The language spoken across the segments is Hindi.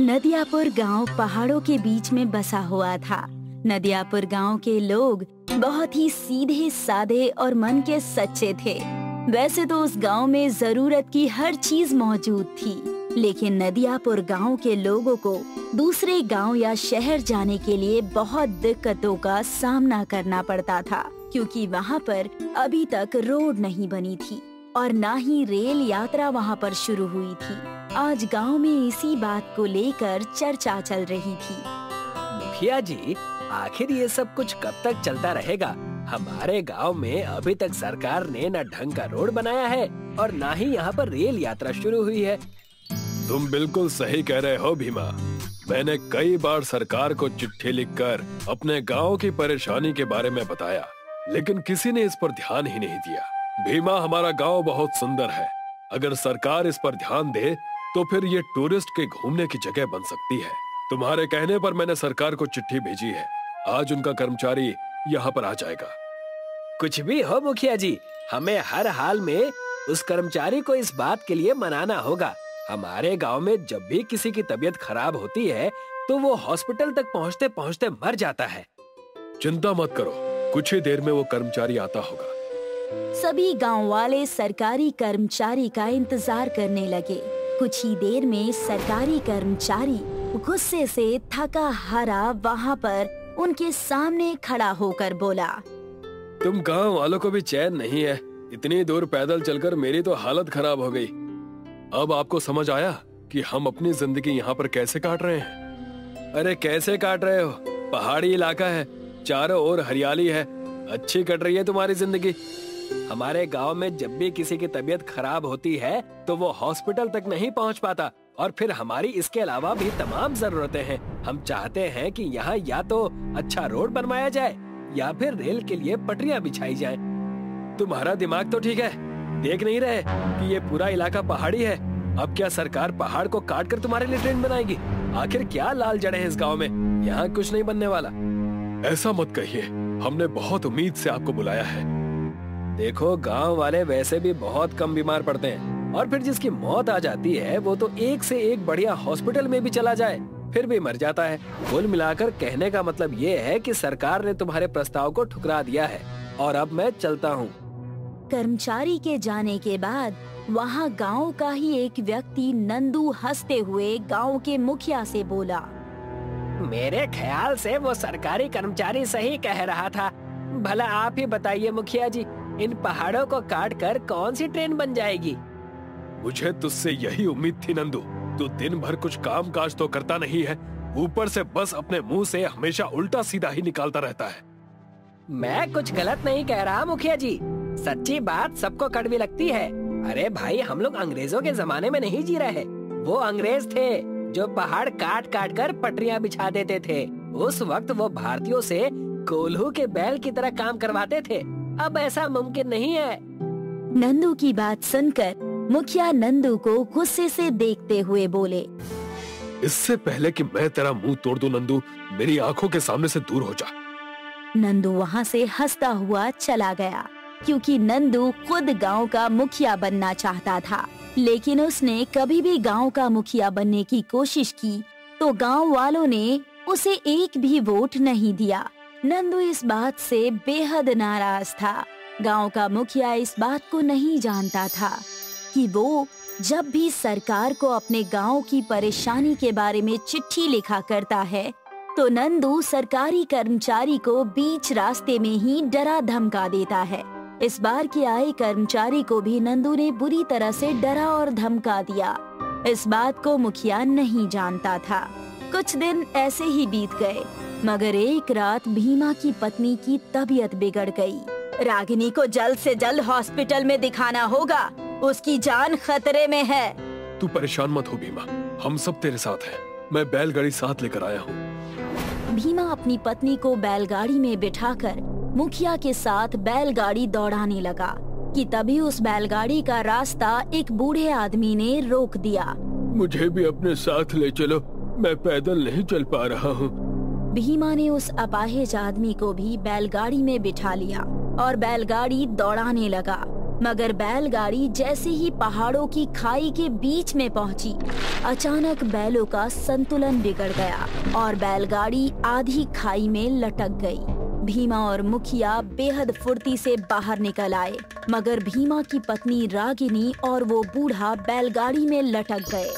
नदियापुर गांव पहाड़ों के बीच में बसा हुआ था। नदियापुर गांव के लोग बहुत ही सीधे साधे और मन के सच्चे थे। वैसे तो उस गांव में जरूरत की हर चीज मौजूद थी, लेकिन नदियापुर गांव के लोगों को दूसरे गांव या शहर जाने के लिए बहुत दिक्कतों का सामना करना पड़ता था, क्योंकि वहां पर अभी तक रोड नहीं बनी थी और ना ही रेल यात्रा वहां पर शुरू हुई थी। आज गांव में इसी बात को लेकर चर्चा चल रही थी। मुखिया जी, आखिर ये सब कुछ कब तक चलता रहेगा? हमारे गांव में अभी तक सरकार ने न ढंग का रोड बनाया है और ना ही यहाँ पर रेल यात्रा शुरू हुई है। तुम बिल्कुल सही कह रहे हो भीमा। मैंने कई बार सरकार को चिट्ठी लिखकर अपने गांव की परेशानी के बारे में बताया, लेकिन किसी ने इस पर ध्यान ही नहीं दिया। भीमा, हमारा गांव बहुत सुंदर है। अगर सरकार इस पर ध्यान दे तो फिर ये टूरिस्ट के घूमने की जगह बन सकती है। तुम्हारे कहने पर मैंने सरकार को चिट्ठी भेजी है। आज उनका कर्मचारी यहाँ पर आ जाएगा। कुछ भी हो मुखिया जी, हमें हर हाल में उस कर्मचारी को इस बात के लिए मनाना होगा। हमारे गांव में जब भी किसी की तबीयत खराब होती है तो वो हॉस्पिटल तक पहुँचते पहुँचते मर जाता है। चिंता मत करो, कुछ ही देर में वो कर्मचारी आता होगा। सभी गांव वाले सरकारी कर्मचारी का इंतजार करने लगे। कुछ ही देर में सरकारी कर्मचारी गुस्से से थका हारा वहां पर उनके सामने खड़ा होकर बोला, तुम गांव वालों को भी चैन नहीं है। इतनी दूर पैदल चलकर मेरी तो हालत खराब हो गई। अब आपको समझ आया कि हम अपनी जिंदगी यहाँ पर कैसे काट रहे हैं? अरे कैसे काट रहे हो? पहाड़ी इलाका है, चारों ओर हरियाली है, अच्छी कट रही है तुम्हारी जिंदगी। हमारे गांव में जब भी किसी की तबीयत खराब होती है तो वो हॉस्पिटल तक नहीं पहुंच पाता, और फिर हमारी इसके अलावा भी तमाम जरूरतें हैं। हम चाहते हैं कि यहाँ या तो अच्छा रोड बनवाया जाए या फिर रेल के लिए पटरियां बिछाई जाए। तुम्हारा दिमाग तो ठीक है, देख नहीं रहे कि ये पूरा इलाका पहाड़ी है। अब क्या सरकार पहाड़ को काट कर तुम्हारे लिए ट्रेन बनाएगी? आखिर क्या लाल जड़े हैं इस गाँव में? यहाँ कुछ नहीं बनने वाला। ऐसा मत कहिए, हमने बहुत उम्मीद से आपको बुलाया है। देखो, गांव वाले वैसे भी बहुत कम बीमार पड़ते हैं, और फिर जिसकी मौत आ जाती है वो तो एक से एक बढ़िया हॉस्पिटल में भी चला जाए फिर भी मर जाता है। कुल मिलाकर कहने का मतलब ये है कि सरकार ने तुम्हारे प्रस्ताव को ठुकरा दिया है और अब मैं चलता हूँ। कर्मचारी के जाने के बाद वहाँ गांव का ही एक व्यक्ति नंदू हंसते हुए गांव के मुखिया से बोला, मेरे ख्याल से वो सरकारी कर्मचारी सही कह रहा था। भला आप ही बताइए मुखिया जी, इन पहाड़ों को काट कर कौन सी ट्रेन बन जाएगी? मुझे तुझसे यही उम्मीद थी नंदू। तू दिन भर कुछ काम काज तो करता नहीं है, ऊपर से बस अपने मुंह से हमेशा उल्टा सीधा ही निकालता रहता है। मैं कुछ गलत नहीं कह रहा मुखिया जी, सच्ची बात सबको कड़वी लगती है। अरे भाई, हम लोग अंग्रेजों के जमाने में नहीं जी रहे। वो अंग्रेज थे जो पहाड़ काट काट कर पटरियां बिछा देते थे। उस वक्त वो भारतीयों से कोल्हू के बैल की तरह काम करवाते थे। अब ऐसा मुमकिन नहीं है। नंदू की बात सुनकर मुखिया नंदू को गुस्से से देखते हुए बोले, इससे पहले कि मैं तेरा मुंह तोड़ दूं नंदू, मेरी आंखों के सामने से दूर हो जा। नंदू वहाँ से हंसता हुआ चला गया, क्योंकि नंदू खुद गांव का मुखिया बनना चाहता था, लेकिन उसने कभी भी गांव का मुखिया बनने की कोशिश की तो गांव वालों ने उसे एक भी वोट नहीं दिया। नंदू इस बात से बेहद नाराज था। गांव का मुखिया इस बात को नहीं जानता था कि वो जब भी सरकार को अपने गांव की परेशानी के बारे में चिट्ठी लिखा करता है तो नंदू सरकारी कर्मचारी को बीच रास्ते में ही डरा धमका देता है। इस बार के आए कर्मचारी को भी नंदू ने बुरी तरह से डरा और धमका दिया। इस बात को मुखिया नहीं जानता था। कुछ दिन ऐसे ही बीत गए, मगर एक रात भीमा की पत्नी की तबीयत बिगड़ गई। रागिनी को जल्द से जल्द हॉस्पिटल में दिखाना होगा, उसकी जान खतरे में है। तू परेशान मत हो भीमा, हम सब तेरे साथ हैं। मैं बैलगाड़ी साथ लेकर आया हूँ। भीमा अपनी पत्नी को बैलगाड़ी में बिठाकर मुखिया के साथ बैलगाड़ी दौड़ाने लगा कि तभी उस बैलगाड़ी का रास्ता एक बूढ़े आदमी ने रोक दिया। मुझे भी अपने साथ ले चलो, मैं पैदल नहीं चल पा रहा हूँ। भीमा ने उस अपाहिज आदमी को भी बैलगाड़ी में बिठा लिया और बैलगाड़ी दौड़ाने लगा। मगर बैलगाड़ी जैसे ही पहाड़ों की खाई के बीच में पहुंची, अचानक बैलों का संतुलन बिगड़ गया और बैलगाड़ी आधी खाई में लटक गई। भीमा और मुखिया बेहद फुर्ती से बाहर निकल आए, मगर भीमा की पत्नी रागिनी और वो बूढ़ा बैलगाड़ी में लटक गए।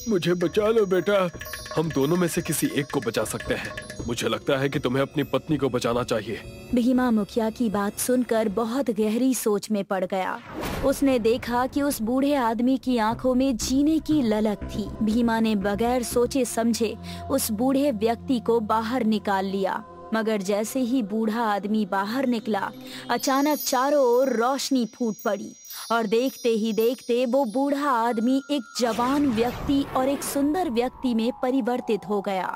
मुझे बचा लो बेटा, हम दोनों में से किसी एक को बचा सकते हैं। मुझे लगता है कि तुम्हें अपनी पत्नी को बचाना चाहिए। भीमा मुखिया की बात सुनकर बहुत गहरी सोच में पड़ गया। उसने देखा कि उस बूढ़े आदमी की आंखों में जीने की ललक थी। भीमा ने बगैर सोचे समझे उस बूढ़े व्यक्ति को बाहर निकाल लिया, मगर जैसे ही बूढ़ा आदमी बाहर निकला, अचानक चारों ओर रोशनी फूट पड़ी और देखते ही देखते वो बूढ़ा आदमी एक जवान व्यक्ति और एक सुंदर व्यक्ति में परिवर्तित हो गया।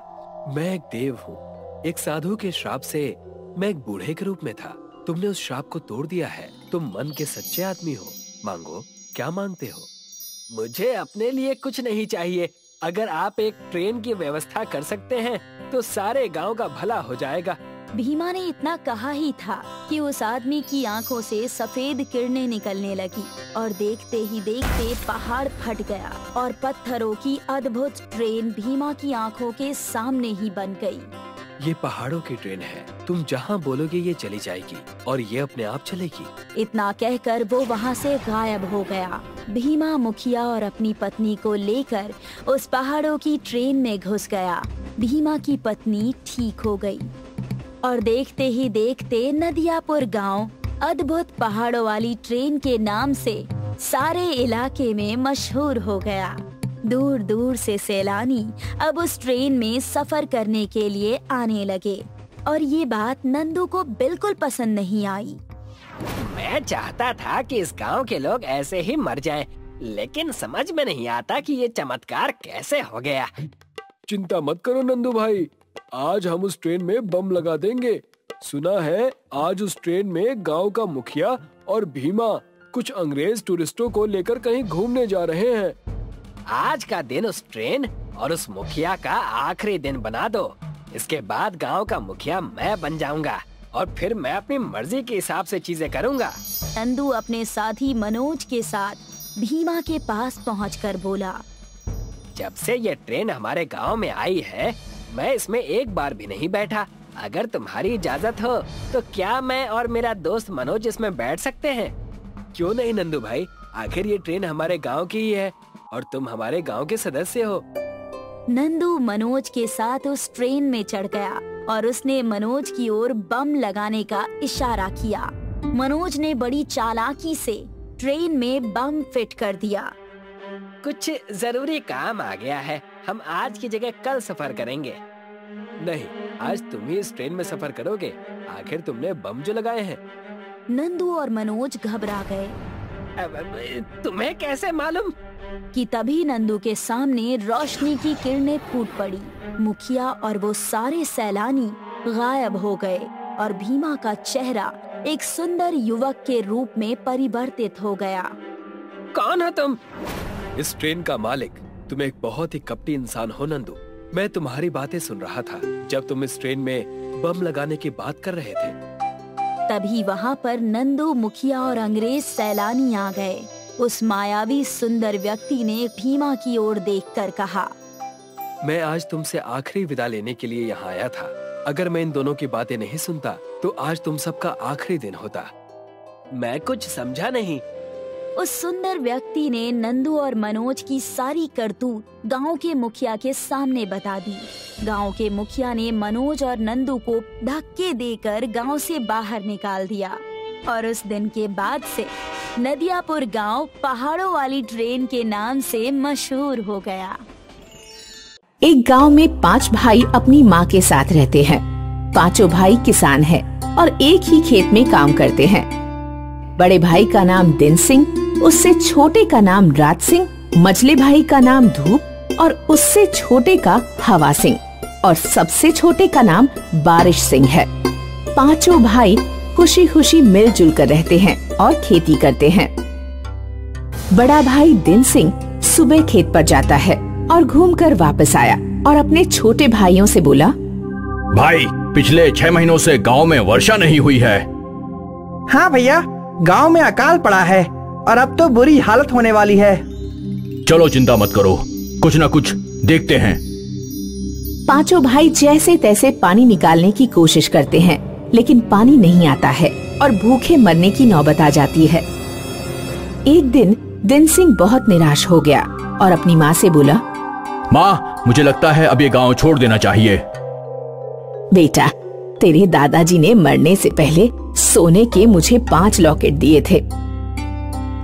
मैं एक देव हूँ। एक साधु के श्राप से मैं एक बूढ़े के रूप में था। तुमने उस श्राप को तोड़ दिया है। तुम मन के सच्चे आदमी हो। मांगो, क्या मांगते हो? मुझे अपने लिए कुछ नहीं चाहिए। अगर आप एक ट्रेन की व्यवस्था कर सकते हैं तो सारे गांव का भला हो जाएगा। भीमा ने इतना कहा ही था कि उस आदमी की आंखों से सफेद किरणें निकलने लगी और देखते ही देखते पहाड़ फट गया और पत्थरों की अद्भुत ट्रेन भीमा की आंखों के सामने ही बन गई। ये पहाड़ों की ट्रेन है। तुम जहाँ बोलोगे ये चली जाएगी और ये अपने आप चलेगी। इतना कहकर वो वहाँ से गायब हो गया। भीमा मुखिया और अपनी पत्नी को लेकर उस पहाड़ों की ट्रेन में घुस गया। भीमा की पत्नी ठीक हो गई और देखते ही देखते नदियापुर गांव अद्भुत पहाड़ों वाली ट्रेन के नाम से सारे इलाके में मशहूर हो गया। दूर दूर से सैलानी अब उस ट्रेन में सफर करने के लिए आने लगे और ये बात नंदू को बिल्कुल पसंद नहीं आई। मैं चाहता था कि इस गांव के लोग ऐसे ही मर जाएं, लेकिन समझ में नहीं आता कि ये चमत्कार कैसे हो गया। चिंता मत करो नंदू भाई, आज हम उस ट्रेन में बम लगा देंगे। सुना है आज उस ट्रेन में गांव का मुखिया और भीमा कुछ अंग्रेज टूरिस्टों को लेकर कहीं घूमने जा रहे हैं। आज का दिन उस ट्रेन और उस मुखिया का आखिरी दिन बना दो। इसके बाद गांव का मुखिया मैं बन जाऊंगा और फिर मैं अपनी मर्जी के हिसाब से चीजें करूंगा। नंदू अपने साथी मनोज के साथ भीमा के पास पहुंचकर बोला, जब से ये ट्रेन हमारे गांव में आई है, मैं इसमें एक बार भी नहीं बैठा। अगर तुम्हारी इजाजत हो तो क्या मैं और मेरा दोस्त मनोज इसमें बैठ सकते हैं? क्यों नहीं नंदू भाई, आखिर ये ट्रेन हमारे गांव की ही है और तुम हमारे गांव के सदस्य हो। नंदू मनोज के साथ उस ट्रेन में चढ़ गया और उसने मनोज की ओर बम लगाने का इशारा किया। मनोज ने बड़ी चालाकी से ट्रेन में बम फिट कर दिया। कुछ जरूरी काम आ गया है, हम आज की जगह कल सफर करेंगे। नहीं, आज तुम ही इस ट्रेन में सफर करोगे। आखिर तुमने बम जो लगाए हैं। नंदू और मनोज घबरा गए। तुम्हें कैसे मालूम? कि तभी नंदू के सामने रोशनी की किरणें फूट पड़ी। मुखिया और वो सारे सैलानी गायब हो गए और भीमा का चेहरा एक सुंदर युवक के रूप में परिवर्तित हो गया। कौन हो तुम? इस ट्रेन का मालिक। तुम एक बहुत ही कपटी इंसान हो नंदू। मैं तुम्हारी बातें सुन रहा था जब तुम इस ट्रेन में बम लगाने की बात कर रहे थे। तभी वहाँ पर नंदू, मुखिया और अंग्रेज सैलानी आ गए। उस मायावी सुंदर व्यक्ति ने भीमा की ओर देखकर कहा, मैं आज तुमसे आखिरी विदा लेने के लिए यहाँ आया था। अगर मैं इन दोनों की बातें नहीं सुनता तो आज तुम सबका आखिरी दिन होता। मैं कुछ समझा नहीं। उस सुंदर व्यक्ति ने नंदू और मनोज की सारी करतूत गांव के मुखिया के सामने बता दी। गांव के मुखिया ने मनोज और नंदू को धक्के देकर गांव से बाहर निकाल दिया और उस दिन के बाद से नदियापुर गांव पहाड़ों वाली ट्रेन के नाम से मशहूर हो गया। एक गांव में 5 भाई अपनी माँ के साथ रहते हैं। पांचों भाई किसान हैं और एक ही खेत में काम करते हैं। बड़े भाई का नाम दिन सिंह, उससे छोटे का नाम राज सिंह, मझले भाई का नाम धूप और उससे छोटे का हवा सिंह और सबसे छोटे का नाम बारिश सिंह है। पांचों भाई खुशी खुशी मिलजुल कर रहते हैं और खेती करते हैं। बड़ा भाई दिन सिंह सुबह खेत पर जाता है और घूमकर वापस आया और अपने छोटे भाइयों से बोला, भाई पिछले 6 महीनों से गांव में वर्षा नहीं हुई है। हाँ भैया, गांव में अकाल पड़ा है और अब तो बुरी हालत होने वाली है। चलो चिंता मत करो, कुछ ना कुछ देखते हैं। पांचों भाई जैसे तैसे पानी निकालने की कोशिश करते हैं, लेकिन पानी नहीं आता है और भूखे मरने की नौबत आ जाती है। एक दिन दिन सिंह बहुत निराश हो गया और अपनी माँ से बोला, माँ, मुझे लगता है अब ये गांव छोड़ देना चाहिए। बेटा, तेरे दादाजी ने मरने से पहले सोने के मुझे 5 लॉकेट दिए थे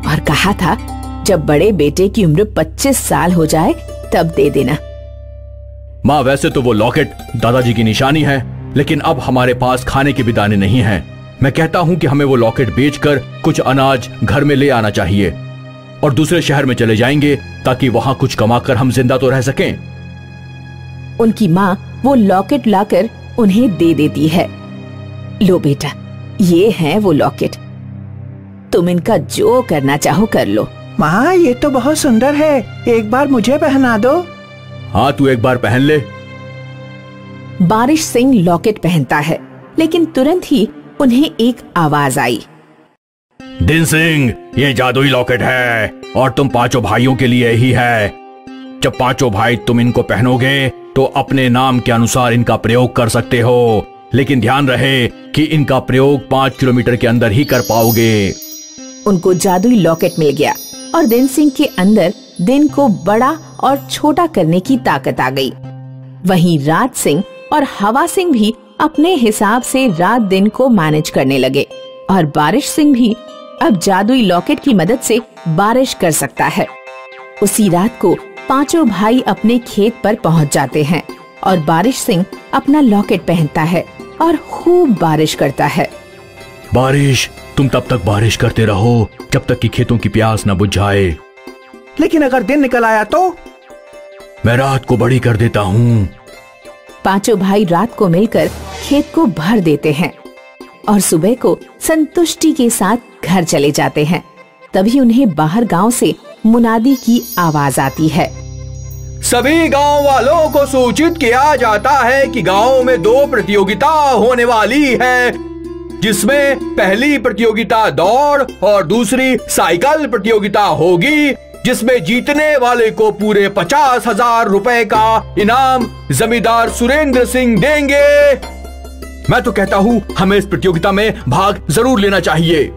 और कहा था जब बड़े बेटे की उम्र 25 साल हो जाए तब दे देना। माँ, वैसे तो वो लॉकेट दादाजी की निशानी है, लेकिन अब हमारे पास खाने के भी दाने नहीं हैं। मैं कहता हूँ कि हमें वो लॉकेट बेचकर कुछ अनाज घर में ले आना चाहिए और दूसरे शहर में चले जाएंगे ताकि वहाँ कुछ कमाकर हम जिंदा तो रह सकें। उनकी माँ वो लॉकेट लाकर उन्हें दे देती है। लो बेटा, ये है वो लॉकेट, तुम इनका जो करना चाहो कर लो। माँ, ये तो बहुत सुंदर है, एक बार मुझे पहना दो। हाँ, तू एक बार पहन ले। बारिश सिंह लॉकेट पहनता है, लेकिन तुरंत ही उन्हें एक आवाज आई। दिन सिंह, ये जादुई लॉकेट है और तुम 5 भाइयों के लिए ही है। जब 5 भाई तुम इनको पहनोगे तो अपने नाम के अनुसार इनका प्रयोग कर सकते हो, लेकिन ध्यान रहे कि इनका प्रयोग 5 किलोमीटर के अंदर ही कर पाओगे। उनको जादुई लॉकेट मिल गया और दिन सिंह के अंदर दिन को बड़ा और छोटा करने की ताकत आ गई। वहीं राज सिंह और हवा सिंह भी अपने हिसाब से रात दिन को मैनेज करने लगे और बारिश सिंह भी अब जादुई लॉकेट की मदद से बारिश कर सकता है। उसी रात को 5 भाई अपने खेत पर पहुंच जाते हैं और बारिश सिंह अपना लॉकेट पहनता है और खूब बारिश करता है। बारिश, तुम तब तक बारिश करते रहो जब तक कि खेतों की प्यास न बुझ जाए। लेकिन अगर दिन निकल आया तो? मैं रात को बड़ी कर देता हूँ। 5 भाई रात को मिलकर खेत को भर देते हैं और सुबह को संतुष्टि के साथ घर चले जाते हैं। तभी उन्हें बाहर गांव से मुनादी की आवाज आती है। सभी गांव वालों को सूचित किया जाता है कि गांव में 2 प्रतियोगिता होने वाली है, जिसमें पहली प्रतियोगिता दौड़ और दूसरी साइकिल प्रतियोगिता होगी, जिसमें जीतने वाले को पूरे 50,000 रुपए का इनाम जमींदार सुरेंद्र सिंह देंगे। मैं तो कहता हूँ हमें इस प्रतियोगिता में भाग जरूर लेना चाहिए।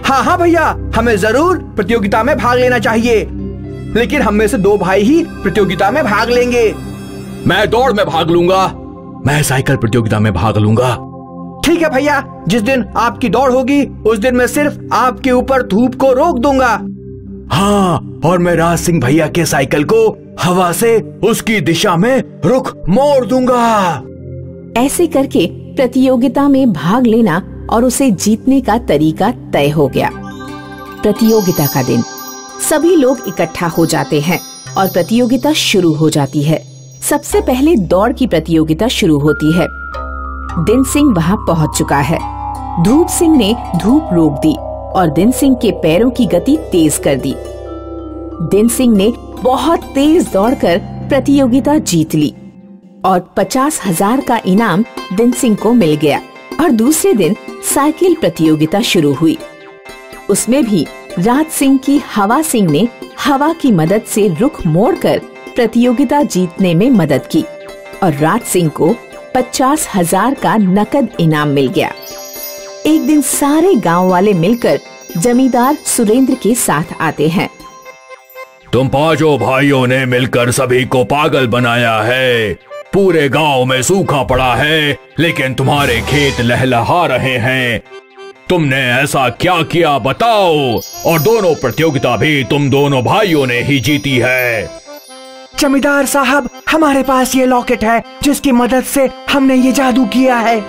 हाँ भैया, हमें जरूर प्रतियोगिता में भाग लेना चाहिए, लेकिन हम में से 2 भाई ही प्रतियोगिता में भाग लेंगे। मैं दौड़ में भाग लूंगा। मैं साइकिल प्रतियोगिता में भाग लूंगा। ठीक है भैया, जिस दिन आपकी दौड़ होगी उस दिन मैं सिर्फ आपके ऊपर धूप को रोक दूंगा। हाँ, और मैं राज सिंह भैया के साइकिल को हवा से उसकी दिशा में रुख मोड़ दूंगा। ऐसे करके प्रतियोगिता में भाग लेना और उसे जीतने का तरीका तय हो गया। प्रतियोगिता का दिन, सभी लोग इकट्ठा हो जाते हैं और प्रतियोगिता शुरू हो जाती है। सबसे पहले दौड़ की प्रतियोगिता शुरू होती है। दिन सिंह वहाँ पहुँच चुका है। धूप सिंह ने धूप रोक दी और दिन सिंह के पैरों की गति तेज कर दी। दिन सिंह ने बहुत तेज दौड़कर प्रतियोगिता जीत ली और 50,000 का इनाम दिन सिंह को मिल गया। और दूसरे दिन साइकिल प्रतियोगिता शुरू हुई। उसमें भी राज सिंह की हवा सिंह ने हवा की मदद से रुख मोड़कर प्रतियोगिता जीतने में मदद की और राज सिंह को 50,000 का नकद इनाम मिल गया। एक दिन सारे गांव वाले मिलकर जमींदार सुरेंद्र के साथ आते हैं। तुम 5 भाइयों ने मिलकर सभी को पागल बनाया है। पूरे गांव में सूखा पड़ा है, लेकिन तुम्हारे खेत लहलहा रहे हैं। तुमने ऐसा क्या किया बताओ? और दोनों प्रतियोगिता भी तुम दोनों भाइयों ने ही जीती है। जमींदार साहब, हमारे पास ये लॉकेट है जिसकी मदद से हमने ये जादू किया है।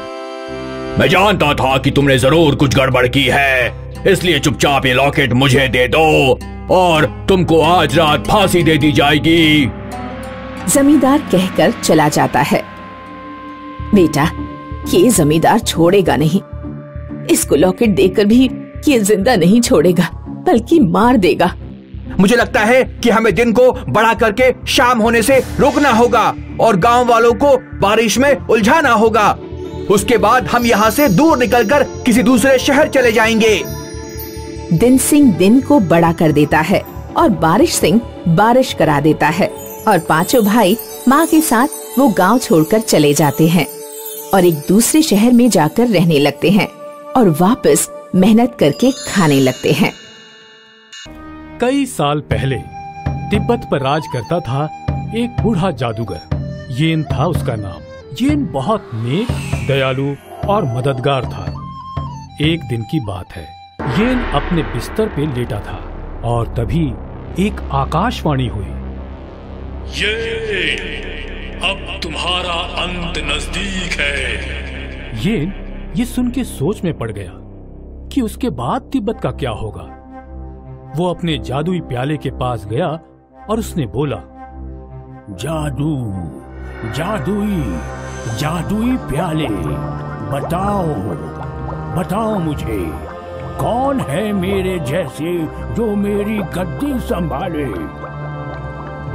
मैं जानता था कि तुमने जरूर कुछ गड़बड़ की है, इसलिए चुपचाप ये लॉकेट मुझे दे दो और तुमको आज रात फांसी दे दी जाएगी। जमींदार कहकर चला जाता है। बेटा, ये जमींदार छोड़ेगा नहीं। इसको लॉकेट देकर भी ये जिंदा नहीं छोड़ेगा, बल्कि मार देगा। मुझे लगता है कि हमें दिन को बड़ा करके शाम होने से रोकना होगा और गांव वालों को बारिश में उलझाना होगा। उसके बाद हम यहाँ से दूर निकलकर किसी दूसरे शहर चले जाएंगे। दिन सिंह दिन को बड़ा कर देता है और बारिश सिंह बारिश करा देता है और पांचों भाई माँ के साथ वो गांव छोड़कर चले जाते हैं और एक दूसरे शहर में जाकर रहने लगते हैं और वापस मेहनत करके खाने लगते हैं। कई साल पहले तिब्बत पर राज करता था एक बूढ़ा जादूगर। येन था उसका नाम। येन बहुत नेक, दयालु और मददगार था। एक दिन की बात है, येन अपने बिस्तर पे लेटा था और तभी एक आकाशवाणी हुई। अब तुम्हारा अंत नजदीक है। येन ये सुन के सोच में पड़ गया कि उसके बाद तिब्बत का क्या होगा। वो अपने जादुई प्याले के पास गया और उसने बोला, जादू, जादुई प्याले, बताओ मुझे, कौन है मेरे जैसे जो मेरी गद्दी संभाले।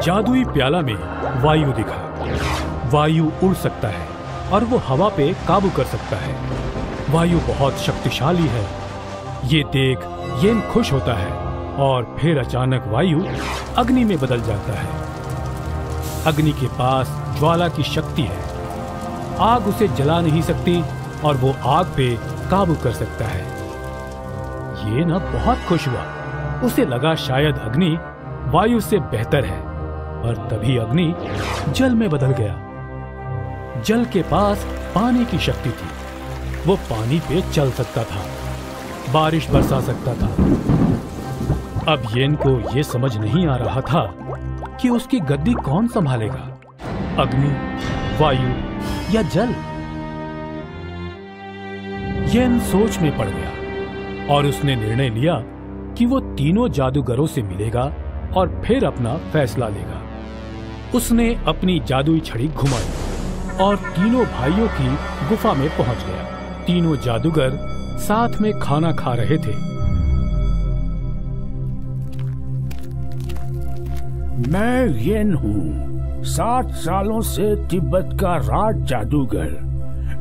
जादुई प्याला में वायु दिखा। वायु उड़ सकता है और वो हवा पे काबू कर सकता है। वायु बहुत शक्तिशाली है। ये देख येन खुश होता है और फिर अचानक वायु अग्नि में बदल जाता है। अग्नि के पास ज्वाला की शक्ति है। आग उसे जला नहीं सकती और वो आग पे काबू कर सकता है। ये ना बहुत खुश हुआ। उसे लगा शायद अग्नि वायु से बेहतर है, पर तभी अग्नि जल में बदल गया। जल के पास पानी की शक्ति थी। वो पानी पे चल सकता था, बारिश बरसा सकता था। अब येन को ये समझ नहीं आ रहा था कि उसकी गद्दी कौन संभालेगा, अग्नि, वायु या जल। येन सोच में पड़ गया और उसने निर्णय लिया कि वो तीनों जादूगरों से मिलेगा और फिर अपना फैसला लेगा। उसने अपनी जादुई छड़ी घुमाई और तीनों भाइयों की गुफा में पहुंच गया। तीनों जादूगर साथ में खाना खा रहे थे। मैं येन हूँ, 7 सालों से तिब्बत का राज जादूगर।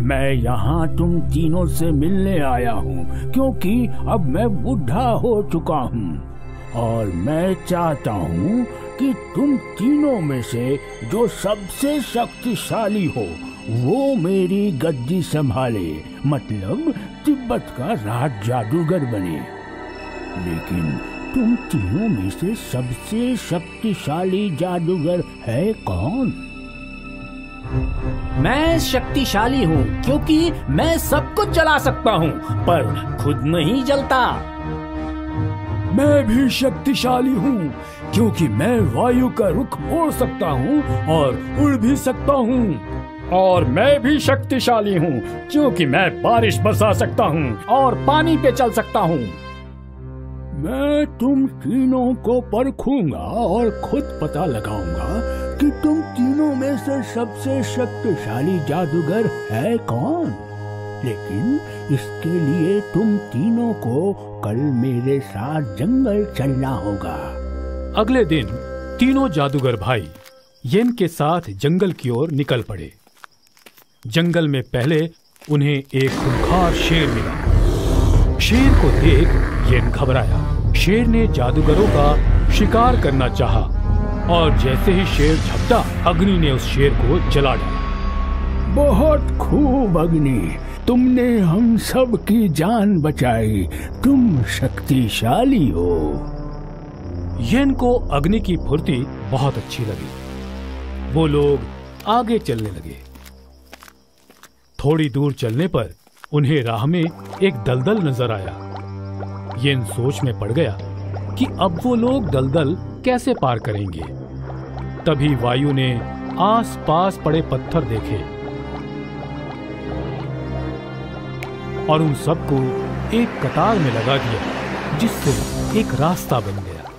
मैं यहाँ तुम तीनों से मिलने आया हूँ क्योंकि अब मैं बूढ़ा हो चुका हूँ और मैं चाहता हूँ कि तुम तीनों में से जो सबसे शक्तिशाली हो वो मेरी गद्दी संभाले, मतलब तिब्बत का राज जादूगर बने। लेकिन तुम तीनों में से सबसे शक्तिशाली जादूगर है कौन? मैं शक्तिशाली हूँ क्योंकि मैं सब कुछ जला सकता हूँ पर खुद नहीं जलता। मैं भी शक्तिशाली हूँ क्योंकि मैं वायु का रुख मोड़ सकता हूँ और उड़ भी सकता हूँ। और मैं भी शक्तिशाली हूँ क्योंकि मैं बारिश बरसा सकता हूँ और पानी पे चल सकता हूँ। मैं तुम तीनों को परखूंगा और खुद पता लगाऊंगा कि तुम तीनों में से सबसे शक्तिशाली जादूगर है कौन। लेकिन इसके लिए तुम तीनों को कल मेरे साथ जंगल चलना होगा। अगले दिन तीनों जादूगर भाई येन के साथ जंगल की ओर निकल पड़े। जंगल में पहले उन्हें एक खूंखार शेर मिला। शेर को देख येन घबराया। शेर ने जादूगरों का शिकार करना चाहा और जैसे ही शेर झपटा, अग्नि ने उस शेर को जला डाला। बहुत खूब अग्नि, तुमने हम सब की जान बचाई। तुम शक्तिशाली हो। येन को अग्नि की फुर्ती बहुत अच्छी लगी। वो लोग आगे चलने लगे। थोड़ी दूर चलने पर उन्हें राह में एक दलदल नजर आया। येन सोच में पड़ गया कि अब वो लोग दलदल कैसे पार करेंगे। तभी वायु ने आस-पास पड़े पत्थर देखे और उन सबको एक कतार में लगा दिया, जिससे एक रास्ता बन गया।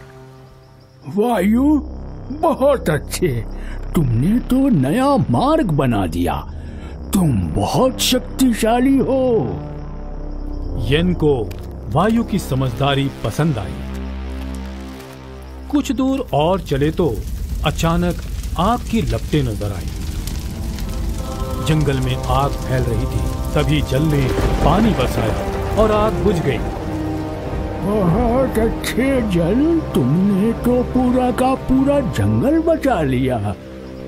वायु, बहुत अच्छे, तुमने तो नया मार्ग बना दिया। तुम बहुत शक्तिशाली हो। येन को वायु की समझदारी पसंद आई। कुछ दूर और चले तो अचानक आग की लपटें नजर आई। जंगल में आग फैल रही थी। तभी जल ने पानी बरसाया और आग बुझ गई। बहुत अच्छे जल, तुमने तो पूरा का पूरा जंगल बचा लिया।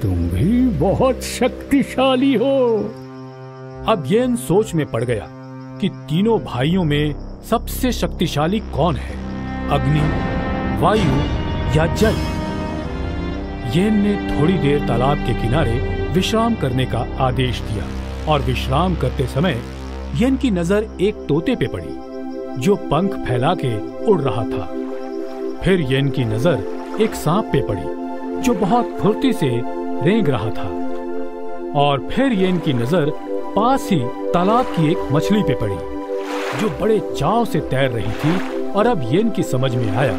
तुम भी बहुत शक्तिशाली हो। अब येन सोच में पड़ गया कि तीनों भाइयों में सबसे शक्तिशाली कौन है, अग्नि, वायु या जल। येन ने थोड़ी देर तालाब के किनारे विश्राम करने का आदेश दिया और विश्राम करते समय येन की नजर एक तोते पे पड़ी जो पंख फैला के उड़ रहा था। फिर येन की नजर एक सांप पे पड़ी जो बहुत फुर्ती से रेंग रहा था और फिर येन की नजर पास ही तालाब की एक मछली पे पड़ी जो बड़े चाव से तैर रही थी। और अब येन की समझ में आया,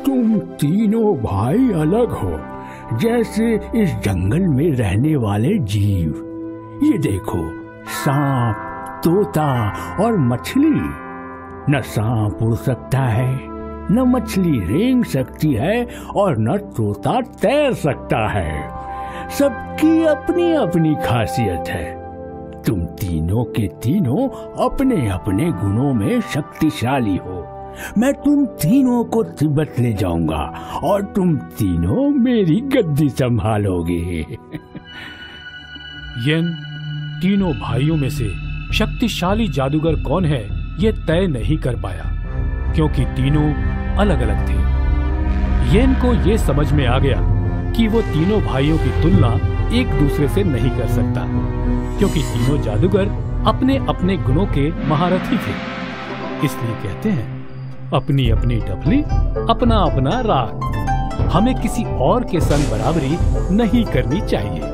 तुम तीनों भाई अलग हो जैसे इस जंगल में रहने वाले जीव। ये देखो, सांप, तोता और मछली। न सांप उड़ सकता है, न मछली रेंग सकती है और न तोता तैर सकता है। सबकी अपनी अपनी खासियत है। तुम तीनों के तीनों अपने अपने गुणों में शक्तिशाली हो। मैं तुम तीनों को तिब्बत ले जाऊंगा और तुम तीनों मेरी गद्दी संभालोगे। येन तीनों भाइयों में से शक्तिशाली जादूगर कौन है ये तय नहीं कर पाया क्योंकि तीनों अलग अलग थे। येन को ये समझ में आ गया कि वो तीनों भाइयों की तुलना एक दूसरे से नहीं कर सकता क्योंकि तीनों जादूगर अपने अपने गुणों के महारथी थे। इसलिए कहते हैं, अपनी अपनी टपली, अपना अपना राग। हमें किसी और के संग बराबरी नहीं करनी चाहिए।